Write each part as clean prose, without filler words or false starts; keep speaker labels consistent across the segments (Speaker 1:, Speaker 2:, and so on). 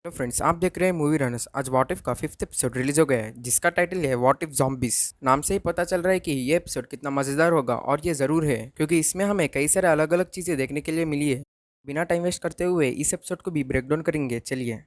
Speaker 1: तो फ्रेंड्स, आप देख रहे हैं मूवी रनर्स। आज व्हाट इफ का फिफ्थ एपिसोड रिलीज हो गया है, जिसका टाइटल है व्हाट इफ zombies। नाम से ही पता चल रहा है कि ये एपिसोड कितना मजेदार होगा, और ये जरूर है क्योंकि इसमें हमें कई सारे अलग अलग चीजें देखने के लिए मिली है। बिना टाइम वेस्ट करते हुए इस एपिसोड को भी ब्रेक डाउन करेंगे, चलिए।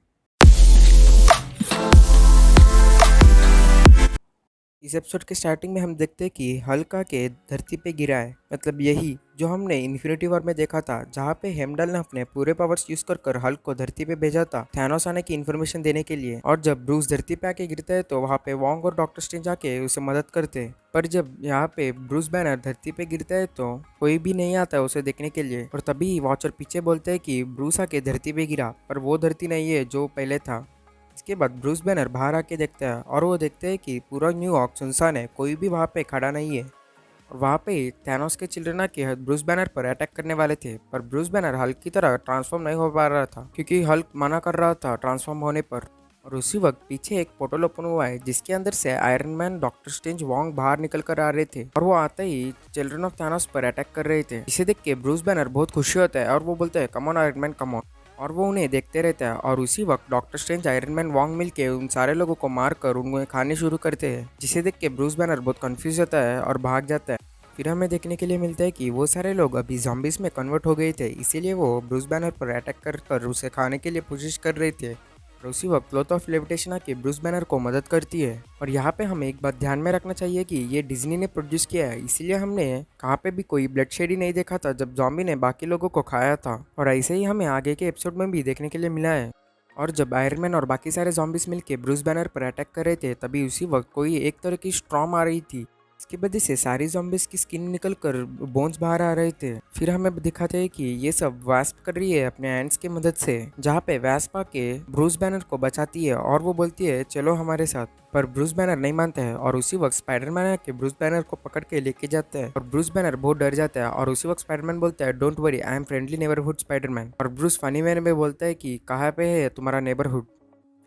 Speaker 1: इस एपिसोड के स्टार्टिंग में हम देखते हैं कि हल्क के धरती पे गिरा है, मतलब यही जो हमने इन्फिनिटी वॉर में देखा था, जहाँ पे हेमडल ने अपने पूरे पावर्स यूज कर हल्क को धरती पे भेजा था थैनोस आने की इन्फॉर्मेशन देने के लिए। और जब ब्रूस धरती पे आके गिरता है तो वहाँ पे वॉन्ग और डॉक्टर स्ट्रेंज आके उसे मदद करते हैं। पर जब यहाँ पे ब्रूस बैनर धरती पे गिरता है तो कोई भी नहीं आता है उसे देखने के लिए, और तभी वॉचर पीछे बोलते हैं कि ब्रूस आके धरती पे गिरा, पर वो धरती नहीं है जो पहले था। इसके बाद ब्रूस बैनर बाहर आके देखता है और वो देखते हैं कि पूरा न्यूयॉर्क सुनसान है, कोई भी वहाँ पे खड़ा नहीं है। और वहाँ पे थैनोस के चिल्ड्रन आके ब्रूस बैनर पर अटैक करने वाले थे, पर ब्रूस बैनर हल्क की तरह ट्रांसफॉर्म नहीं हो पा रहा था क्योंकि हल्क मना कर रहा था ट्रांसफॉर्म होने पर। और उसी वक्त पीछे एक पोर्टल ओपन हुआ है, जिसके अंदर से iron man, doctor strange, Wong बाहर निकल कर आ रहे थे, और वो आते ही चिल्ड्रन ऑफ थैनोस पर अटैक कर रहे थे। इसे देख के ब्रूस बैनर बहुत खुशी होता है और वो बोलते हैं come on iron man, come on. और वो उन्हें देखते रहता है, और उसी वक्त doctor strange, iron man, Wong मिलके उन सारे लोगों को मार कर उन्हें खाने शुरू करते हैं, जिसे देख के ब्रूस बैनर बहुत कंफ्यूज होता है और भाग जाता है। फिर हमें देखने के लिए मिलता है कि वो सारे लोग अभी zombies में कन्वर्ट हो गए थे, इसीलिए वो ब्रूस बैनर पर अटैक कर उसे खाने के लिए कोशिश कर रहे थे। और उसी वक्त क्लॉथ ऑफ लेविटेशन आके ब्रूस बैनर को मदद करती है। और यहाँ पे हमें एक बात ध्यान में रखना चाहिए कि ये डिज्नी ने प्रोड्यूस किया है, इसीलिए हमने कहाँ पे भी कोई ब्लड शेड ही नहीं देखा था जब जॉम्बी ने बाकी लोगों को खाया था, और ऐसे ही हमें आगे के एपिसोड में भी देखने के लिए मिला है। और जब आयरन मैन और बाकी सारे zombies मिलके ब्रूस बैनर पर अटैक कर रहे थे, तभी उसी वक्त कोई एक तरह की स्ट्रॉम आ रही थी। इसकी वजह से सारी zombies की स्किन निकल कर बोन्स बाहर आ रहे थे। फिर हमें दिखाते हैं कि ये सब वास्प कर रही है अपने हैंड्स की मदद से, जहाँ पे वास्प आके ब्रूस बैनर को बचाती है और वो बोलती है चलो हमारे साथ। पर ब्रूस बैनर नहीं मानता है, और उसी वक्त स्पाइडरमैन आके ब्रूस बैनर को पकड़ के लेके जाता है, और ब्रूस बैनर बहुत डर जाता है। और उसी वक्त स्पाइडरमैन बोलता है don't worry, I am friendly neighbourhood Spiderman. और ब्रूस फनी मैन में बोलता है कि कहाँ पे है तुम्हारा नेबरहुड।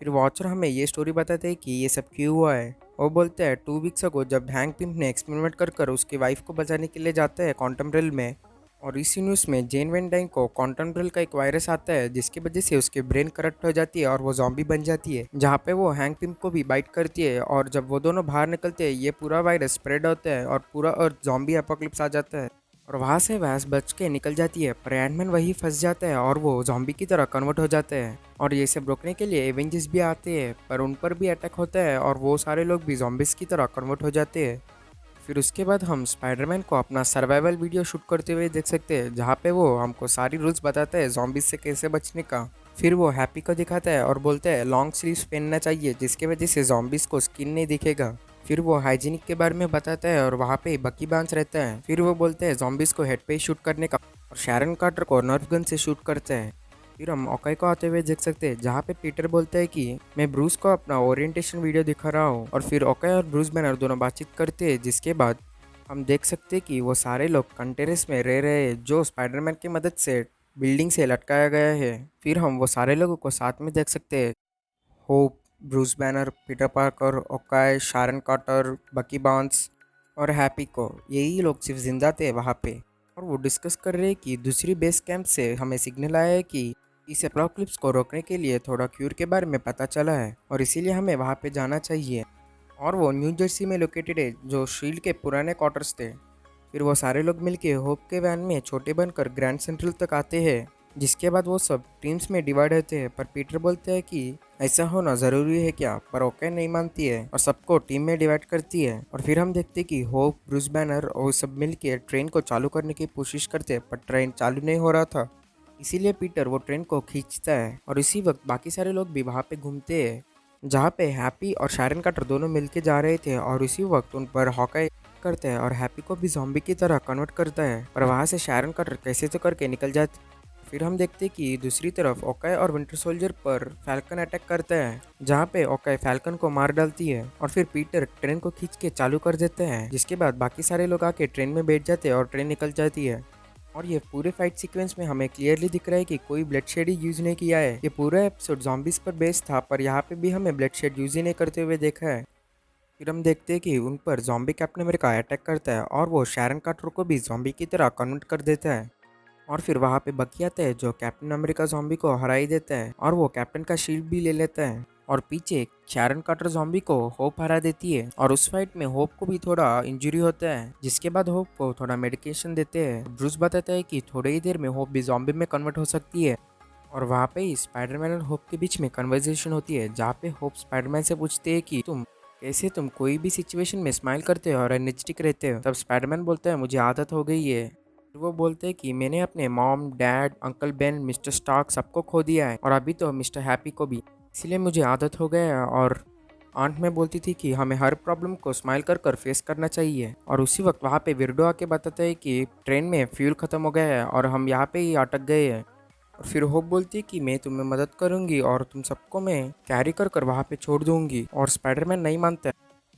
Speaker 1: फिर वॉचर हमें ये स्टोरी बताते हैं कि ये सब क्यों हुआ है। वो बोलते हैं 2 वीक्स अगो जब हैंक पिम्प ने एक्सपेरिमेंट कर उसकी वाइफ को बचाने के लिए जाते हैं क्वांटम रेल में, और इसी न्यूज़ में जेन वेन डाइंग को क्वांटम रेल का एक वायरस आता है, जिसकी वजह से उसके ब्रेन करप्ट हो जाती है और वो जॉम्बी बन जाती है, जहाँ पे वो हैंक पिम्प को भी बाइट करती है। और जब वो दोनों बाहर निकलते हैं, ये पूरा वायरस स्प्रेड होता है और पूरा अर्थ जॉम्बी एपोकलिप्स आ जाता है, और वहाँ से वैस बच के निकल जाती है। पर एंटमैन वही फंस जाता है और वो जॉम्बी की तरह कन्वर्ट हो जाते हैं। और ये सब रोकने के लिए एवेंजर्स भी आते हैं, पर उन पर भी अटैक होता है और वो सारे लोग भी जॉम्बिस की तरह कन्वर्ट हो जाते हैं। फिर उसके बाद हम स्पाइडरमैन को अपना सर्वाइवल वीडियो शूट करते हुए देख सकते हैं, जहाँ पे वो हमको सारी रूल्स बताता है जॉम्बिस से कैसे बचने का। फिर वो हैप्पी को दिखाता है और बोलता है लॉन्ग स्लीव्स पहनना चाहिए, जिसकी वजह से जॉम्बिस को स्किन नहीं दिखेगा। फिर वो हाइजीनिक के बारे में बताता है और वहाँ पे बकी बांस रहता है। फिर वो बोलते हैं जॉम्बिस को हेड पे ही शूट करने का, और शैरन कार्टर को नर्फ गन से शूट करते हैं। फिर हम ओकाई को आते हुए देख सकते हैं, जहाँ पे पीटर बोलता है कि मैं ब्रूस को अपना ओरिएंटेशन वीडियो दिखा रहा हूँ, और फिर ओकाई और ब्रूस बैनर दोनों बातचीत करते हैं, जिसके बाद हम देख सकते हैं कि वो सारे लोग कंटेनर्स में रह रहे हैं, जो स्पाइडरमैन की मदद से बिल्डिंग से लटकाया गया है। फिर हम वो सारे लोगों को साथ में देख सकते हैं, Hope, Bruce Banner, Peter Parker, Okoye, Sharon Carter, Bucky Barnes और हैप्पी को। यही लोग सिर्फ जिंदा थे वहाँ पे, और वो डिस्कस कर रहे हैं कि दूसरी बेस कैंप से हमें सिग्नल आया है कि इस एपोकलिप्स को रोकने के लिए थोड़ा क्यूर के बारे में पता चला है, और इसीलिए हमें वहाँ पे जाना चाहिए। और वो न्यू जर्सी में लोकेटेड है, जो शील्ड के पुराने क्वार्टर्स थे। फिर वो सारे लोग मिलके होप के वैन में छोटे बनकर ग्रैंड सेंट्रल तक आते हैं, जिसके बाद वो सब टीम्स में डिवाइड होते हैं। पर पीटर बोलते हैं कि ऐसा होना ज़रूरी है क्या, पर ओके नहीं मानती है और सबको टीम में डिवाइड करती है। और फिर हम देखते हैं कि होप, ब्रूस बैनर और सब मिलके ट्रेन को चालू करने की कोशिश करते हैं, पर ट्रेन चालू नहीं हो रहा था, इसीलिए पीटर वो ट्रेन को खींचता है। और इसी वक्त बाकी सारे लोग भी वहाँ पे घूमते हैं, जहाँ पे हैप्पी और शारन कार्टर दोनों मिलके जा रहे थे, और इसी वक्त उन पर हॉकाई करते हैं और हैप्पी को भी ज़ॉम्बी की तरह कन्वर्ट करता है, और वहाँ से शारन कार्टर कैसे तो करके निकल जाते। फिर हम देखते हैं कि दूसरी तरफ ओकाई और विंटर सोल्जर पर फैल्कन अटैक करता है, जहाँ पे ओकाई फैल्कन को मार डालती है, और फिर पीटर ट्रेन को खींच के चालू कर देते हैं, जिसके बाद बाकी सारे लोग आके ट्रेन में बैठ जाते हैं और ट्रेन निकल जाती है। और ये पूरे फाइट सीक्वेंस में हमें क्लियरली दिख रहा है कि कोई ब्लड शेड ही यूज नहीं किया है। ये पूरा एपिसोड zombies पर बेस्ड था, पर यहाँ पे भी हमें ब्लड शेड यूज ही नहीं करते हुए देखा है। फिर हम देखते हैं कि उन पर जॉम्बी कैप्टन अमेरिका अटैक करता है, और वो शारन कार्टर को भी जॉम्बी की तरह कन्वर्ट कर देता है। और फिर वहाँ पे बकी आता है जो कैप्टन अमेरिका ज़ॉम्बी को हरा ही देता है और वो कैप्टन का शील्ड भी ले लेता है। और पीछे शारन कार्टर ज़ॉम्बी को होप हरा देती है और उस फाइट में होप को भी थोड़ा इंजरी होता है, जिसके बाद होप को थोड़ा मेडिकेशन देते हैं। ब्रूस बताता है कि थोड़ी ही देर में होप भी ज़ॉम्बी में कन्वर्ट हो सकती है। और वहाँ पे ही स्पाइडरमैन और होप के बीच में कन्वर्सेशन होती है, जहाँ पे होप स्पाइडरमैन से पूछते हैं कि तुम कोई भी सिचुएशन में स्माइल करते हो और एनर्जेटिक रहते हो। तब स्पाइडरमैन बोलता है मुझे आदत हो गई है। फिर वो बोलते हैं कि मैंने अपने mom, dad, uncle Ben, mister Stark सबको खो दिया है और अभी तो मिस्टर हैप्पी को भी, इसीलिए मुझे आदत हो गया है। और आंट में बोलती थी कि हमें हर प्रॉब्लम को स्माइल कर कर फेस करना चाहिए। और उसी वक्त वहाँ पे विर्डो आके बताता है कि ट्रेन में फ्यूल खत्म हो गया है और हम यहाँ पे ही अटक गए हैं। और फिर होप बोलती है कि मैं तुम्हें मदद करूंगी और तुम सबको मैं कैरी कर कर वहाँ पे छोड़ दूंगी। और स्पाइडरमैन नहीं मानता है।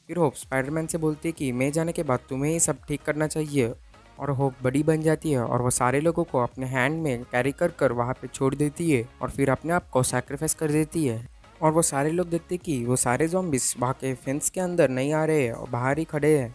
Speaker 1: फिर होप स्पाइडरमैन से बोलती है कि मैं जाने के बाद तुम्हें ही सब ठीक करना चाहिए। और होप बड़ी बन जाती है और वो सारे लोगों को अपने हैंड में कैरी कर कर वहाँ पे छोड़ देती है और फिर अपने आप को सैक्रिफाइस कर देती है। और वो सारे लोग देखते कि वो सारे ज़ॉम्बिस वहाँ के फेंस के अंदर नहीं आ रहे हैं और बाहर ही खड़े हैं।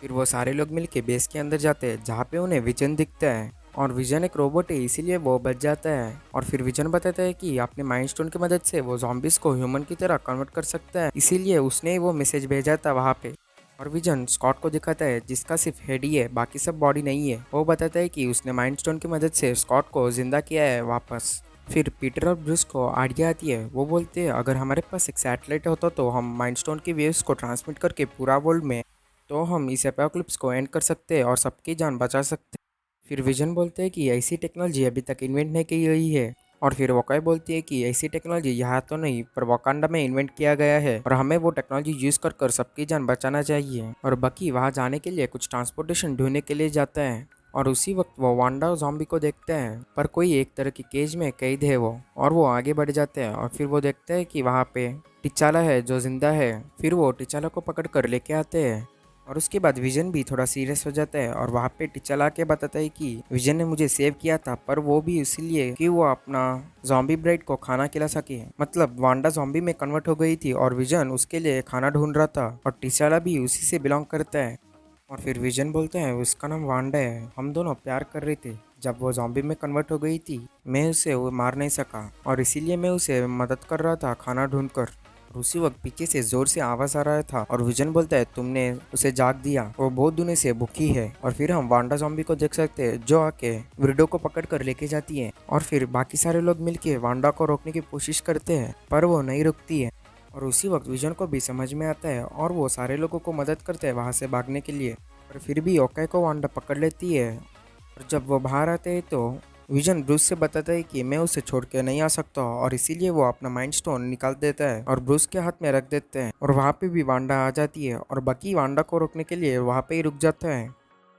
Speaker 1: फिर वो सारे लोग मिलके बेस के अंदर जाते हैं, जहाँ पे उन्हें विजन दिखता है। और विजन एक रोबोट है, इसीलिए वो बच जाता है। और फिर विजन बताता है कि अपने माइंड स्टोन की मदद से वो ज़ॉम्बिस को ह्यूमन की तरह कन्वर्ट कर सकता है, इसीलिए उसने ही वो मैसेज भेजा था वहाँ पे। और विजन स्कॉट को दिखाता है जिसका सिर्फ हेड ही है, बाकी सब बॉडी नहीं है। वो बताता है कि उसने माइंड स्टोन की मदद से स्कॉट को जिंदा किया है वापस। फिर पीटर और ब्रूस को आइडिया आती है। वो बोलते हैं अगर हमारे पास एक सैटेलाइट होता तो हम माइंड स्टोन की वेव्स को ट्रांसमिट करके पूरा वर्ल्ड में, तो हम इस एपोकलिप्स को एंड कर सकते हैं और सबकी जान बचा सकते हैं। फिर विजन बोलते हैं कि ऐसी टेक्नोलॉजी अभी तक इन्वेंट नहीं की गई है। और फिर वोकाई बोलती है कि ऐसी टेक्नोलॉजी यहाँ तो नहीं पर वकांडा में इन्वेंट किया गया है और हमें वो टेक्नोलॉजी यूज़ कर कर सबकी जान बचाना चाहिए। और बकी वहाँ जाने के लिए कुछ ट्रांसपोर्टेशन ढूंढने के लिए जाता है। और उसी वक्त वो वांडा ज़ॉम्बी को देखते हैं, पर कोई एक तरह की केज में कैद है वो। और वो आगे बढ़ जाते हैं और फिर वो देखते हैं कि वहाँ पे टिचाला है जो जिंदा है। फिर वो टिचाला को पकड़ कर लेके आते हैं। और उसके बाद विजन भी थोड़ा सीरियस हो जाता है और वहाँ पे टिचाला के बताता है कि विजन ने मुझे सेव किया था, पर वो भी इसीलिए कि वो अपना जॉम्बी ब्राइड को खाना खिला सके। मतलब वांडा जॉम्बी में कन्वर्ट हो गई थी और विजन उसके लिए खाना ढूंढ रहा था और टिचाला भी उसी से बिलोंग करता है। और फिर विजन बोलते हैं उसका नाम वांडा है, हम दोनों प्यार कर रहे थे। जब वो जॉम्बी में कन्वर्ट हो गई थी मैं उसे वो मार नहीं सका और इसीलिए मैं उसे मदद कर रहा था खाना ढूंढकर। और उसी वक्त पीछे से जोर से आवाज आ रहा था और विजन बोलता है तुमने उसे जाग दिया, वो बहुत दिनों से भूखी है। और फिर हम वांडा जॉम्बी को देख सकते हैं जो आके विडो को पकड़ कर लेके जाती है। और फिर बाकी सारे लोग मिलके वांडा को रोकने की कोशिश करते हैं, पर वो नहीं रुकती है। और उसी वक्त विजन को भी समझ में आता है और वो सारे लोगों को मदद करते हैं वहाँ से भागने के लिए। पर फिर भी ओकाई को वांडा पकड़ लेती है। और जब वो बाहर आते हैं तो विजन ब्रूस से बताता है कि मैं उसे छोड़ के नहीं आ सकता और इसीलिए वो अपना माइंड स्टोन निकाल देता है और ब्रूस के हाथ में रख देते हैं। और वहाँ पे भी वांडा आ जाती है और बकी वांडा को रोकने के लिए वहाँ पे ही रुक जाता है।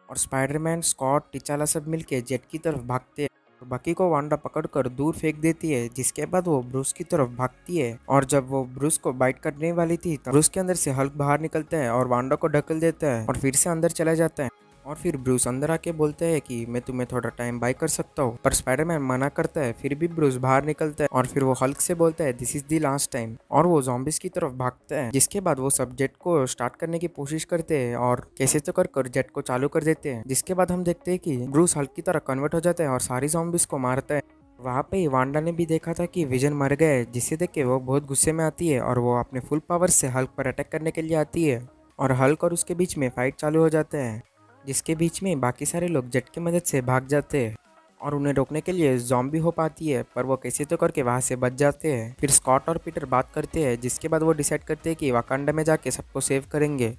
Speaker 1: और स्पाइडरमैन, स्कॉट, टिचाला सब मिलके जेट की तरफ भागते हैं और बकी को वांडा पकड़कर दूर फेंक देती है, जिसके बाद वो ब्रूस की तरफ भागती है। और जब वो ब्रूस को बाइट करने वाली थी तब ब्रूस के अंदर से हल्क बाहर निकलता है और वांडा को ढकेल देता है और फिर से अंदर चला जाता है। और फिर ब्रूस अंदर आके बोलते हैं कि मैं तुम्हें थोड़ा टाइम बाय कर सकता हूँ, पर स्पाइडरमैन मना करता है। फिर भी ब्रूस बाहर निकलता है और फिर वो हल्क से बोलता है this is the last time और वो जॉम्बिस की तरफ भागता है। जिसके बाद वो सब जेट को स्टार्ट करने की कोशिश करते हैं और कैसे तो कर जेट को चालू कर देते हैं। जिसके बाद हम देखते हैं कि ब्रूस हल्क की तरह कन्वर्ट हो जाता है और सारी जॉम्बिस को मारता है। वहाँ पे ही वांडा ने भी देखा था कि विजन मर गया है, जिसे देख के वो बहुत गुस्से में आती है और वो अपने फुल पावर से हल्क पर अटैक करने के लिए आती है। और हल्क और उसके बीच में फाइट चालू हो जाते हैं, जिसके बीच में बाकी सारे लोग जेट की मदद से भाग जाते हैं। और उन्हें रोकने के लिए जॉम्बी हो पाती है, पर वो कैसे तो करके वहाँ से बच जाते हैं। फिर स्कॉट और पीटर बात करते हैं, जिसके बाद वो डिसाइड करते हैं कि वाकांडा में जाके सबको सेव करेंगे।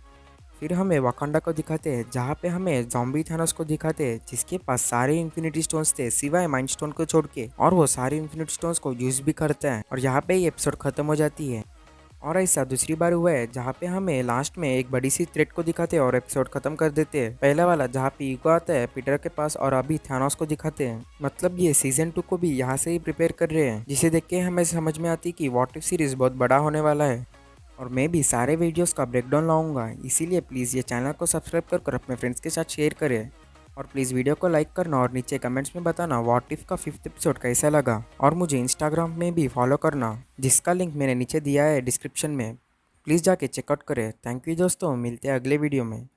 Speaker 1: फिर हमें वाकांडा को दिखाते हैं, जहाँ पे हमें जॉम्बी थानोस को दिखाते हैं, जिसके पास सारे इन्फिनिटी स्टोन्स थे सिवाय माइंड स्टोन को छोड़ के, और वो सारे इन्फिनिटी स्टोन्स को यूज भी करते हैं। और यहाँ पे ही एपिसोड खत्म हो जाती है। और ऐसा दूसरी बार हुआ है जहाँ पे हमें लास्ट में एक बड़ी सी थ्रेट को दिखाते हैं और एपिसोड खत्म कर देते हैं। पहला वाला जहाँ पे ईगो आता है पीटर के पास और अभी थानोस को दिखाते हैं। मतलब ये सीजन 2 को भी यहाँ से ही प्रिपेयर कर रहे हैं, जिसे देख के हमें समझ में आती कि व्हाट इफ सीरीज बहुत बड़ा होने वाला है। और मैं भी सारे वीडियोस का ब्रेकडाउन लाऊंगा, इसीलिए प्लीज़ ये चैनल को सब्सक्राइब कर अपने फ्रेंड्स के साथ शेयर करें। और प्लीज़ वीडियो को लाइक करना और नीचे कमेंट्स में बताना व्हाट इफ का 5th एपिसोड कैसा लगा। और मुझे इंस्टाग्राम में भी फॉलो करना, जिसका लिंक मैंने नीचे दिया है डिस्क्रिप्शन में। प्लीज़ जाके चेकआउट करें। थैंक यू दोस्तों, मिलते हैं अगले वीडियो में।